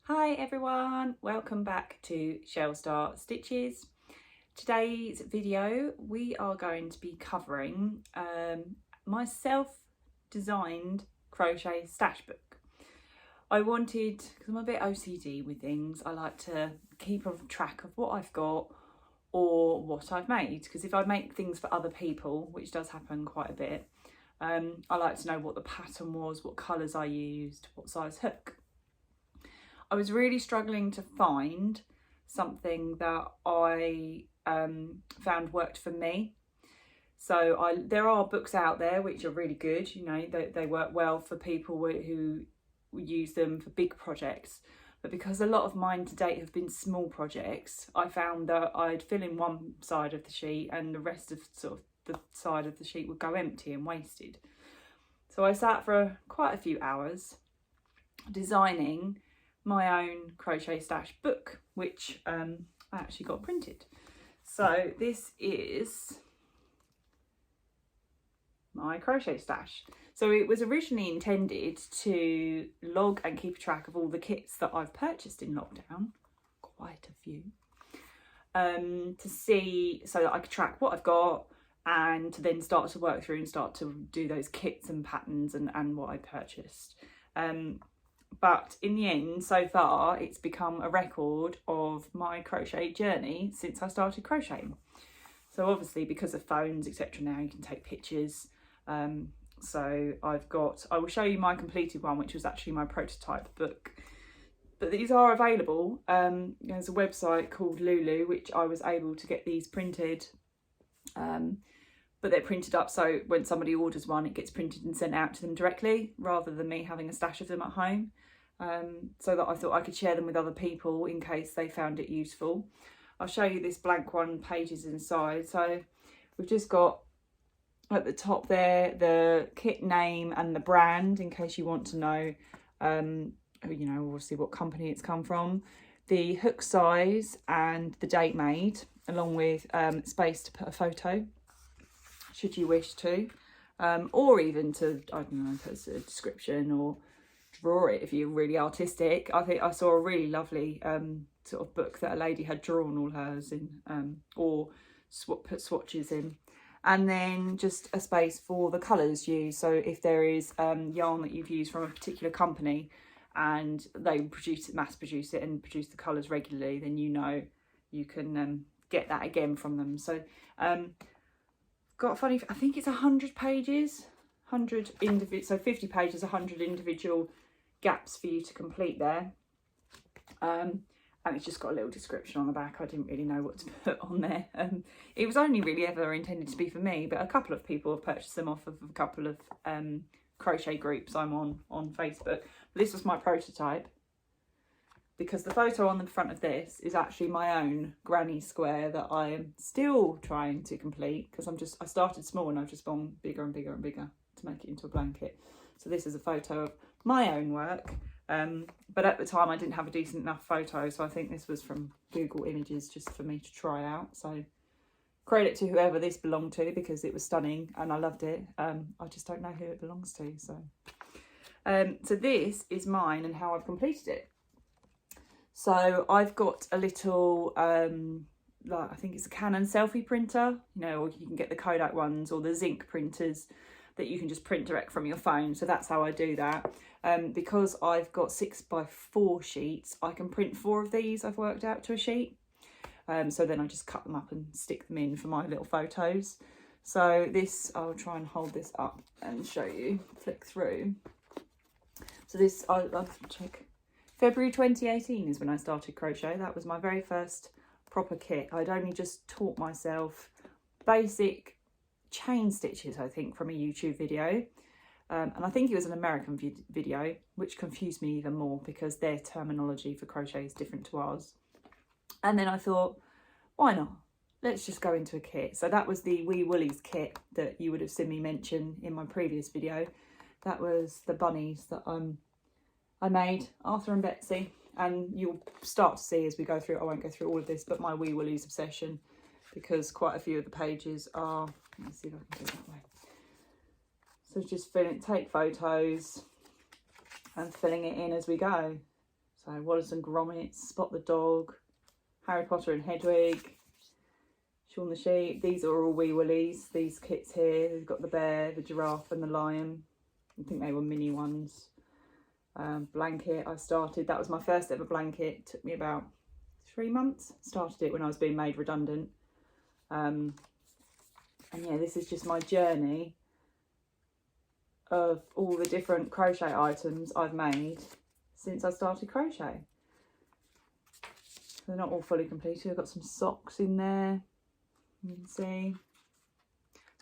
Hi everyone, welcome back to Shell Start Stitches. Today's video we are going to be covering my self-designed crochet stash book. I wanted, because I'm a bit OCD with things, I like to keep a track of what I've got or what I've made, because if I make things for other people, which does happen quite a bit, I like to know what the pattern was, what colours I used, what size hook. I was really struggling to find something that I found worked for me. So there are books out there which are really good, you know, they work well for people who use them for big projects. But because a lot of mine to date have been small projects, I found that I'd fill in one side of the sheet and the rest of sort of the side of the sheet would go empty and wasted. So I sat for quite a few hours designing my own crochet stash book, which I actually got printed. So this is my crochet stash. So it was originally intended to log and keep track of all the kits that I've purchased in lockdown, quite a few, to see, so that I could track what I've got and to then start to work through and start to do those kits and patterns and what I purchased. But in the end, so far, it's become a record of my crochet journey since I started crocheting. So obviously, because of phones, etc. now, you can take pictures. So I will show you my completed one, which was actually my prototype book. But these are available. There's a website called Lulu, which I was able to get these printed. But they're printed up, so when somebody orders one, it gets printed and sent out to them directly, rather than me having a stash of them at home. So that I thought I could share them with other people in case they found it useful. I'll show you this blank one, pages inside. So we've just got at the top there the kit name and the brand, in case you want to know, you know, obviously what company it's come from, the hook size and the date made, along with space to put a photo, should you wish to, or even to, I don't know, put a description or draw it if you're really artistic. I think I saw a really lovely sort of book that a lady had drawn all hers in, or put swatches in, and then just a space for the colours used. So if there is yarn that you've used from a particular company and they mass produce it and produce the colours regularly, then you know you can get that again from them. So got a funny, I think it's 100 pages, 100 individual, so 50 pages, 100 individual gaps for you to complete there. And it's just got a little description on the back. I didn't really know what to put on there. It was only really ever intended to be for me, but a couple of people have purchased them off of a couple of crochet groups I'm on Facebook. But this was my prototype, because the photo on the front of this is actually my own granny square that I am still trying to complete, because I started small and I've just gone bigger and bigger and bigger to make it into a blanket. So this is a photo of my own work, but at the time I didn't have a decent enough photo, so I think this was from Google Images just for me to try out. So credit to whoever this belonged to, because it was stunning and I loved it. I just don't know who it belongs to. So this is mine and how I've completed it. So I've got a little, like, I think it's a Canon selfie printer, you know, or you can get the Kodak ones or the zinc printers that you can just print direct from your phone. So that's how I do that. Because I've got 6x4 sheets, I can print 4 of these, I've worked out, to a sheet. So then I just cut them up and stick them in for my little photos. So this, I'll try and hold this up and show you, flick through. So this, I'll check. February 2018 is when I started crochet. That was my very first proper kit. I'd only just taught myself basic chain stitches, I think, from a YouTube video. And I think it was an American video, which confused me even more because their terminology for crochet is different to ours. And then I thought, why not? Let's just go into a kit. So that was the Wee Woolies kit that you would have seen me mention in my previous video. That was the bunnies that I made, Arthur and Betsy, and you'll start to see as we go through, I won't go through all of this, but my Wee Woolies obsession, because quite a few of the pages are, let's see if I can do it that way. So just take photos and filling it in as we go. So Wallace and Gromit's, Spot the Dog, Harry Potter and Hedwig, Shaun the Sheep. These are all Wee Willies, these kits here. We've got the bear, the giraffe and the lion. I think they were mini ones. Blanket I started, that was my first ever blanket. It took me about 3 months. Started it when I was being made redundant. And yeah, this is just my journey of all the different crochet items I've made since I started crochet. They're not all fully completed. I've got some socks in there, you can see.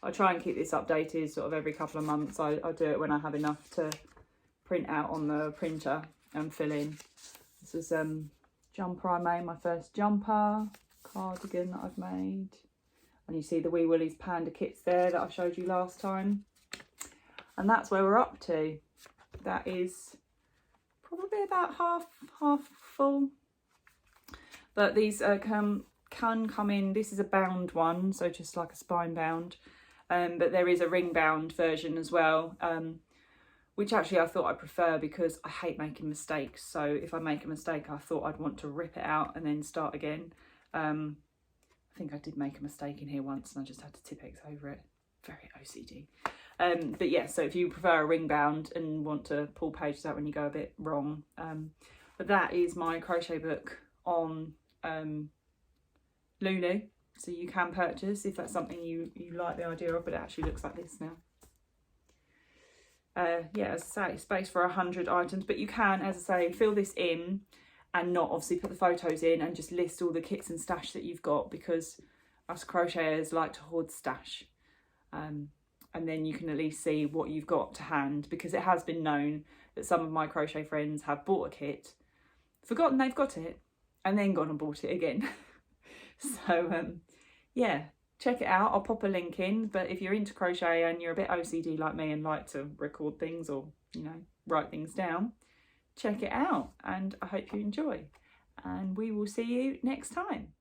I try and keep this updated sort of every couple of months. I do it when I have enough to print out on the printer and fill in. This is jumper I made, my first jumper, cardigan that I've made. And you see the Wee Willies panda kits there that I showed you last time. And that's where we're up to. That is probably about half full. But these can come in, this is a bound one, so just like a spine bound. But there is a ring bound version as well, which actually I thought I prefer because I hate making mistakes. So if I make a mistake, I thought I'd want to rip it out and then start again. I think I did make a mistake in here once and I just had to Tipp-Ex over it. Very OCD. But yeah, so if you prefer a ring bound and want to pull pages out when you go a bit wrong. But that is my crochet book on Lulu. So you can purchase if that's something you like the idea of, but it actually looks like this now. Yeah, as I say, space for 100 items, but you can, as I say, fill this in and not obviously put the photos in and just list all the kits and stash that you've got, because us crocheters like to hoard stash. And then you can at least see what you've got to hand, because it has been known that some of my crochet friends have bought a kit, forgotten they've got it, and then gone and bought it again. So yeah, check it out. I'll pop a link in, but if you're into crochet and you're a bit OCD like me and like to record things or, you know, write things down, check it out, and I hope you enjoy, and we will see you next time.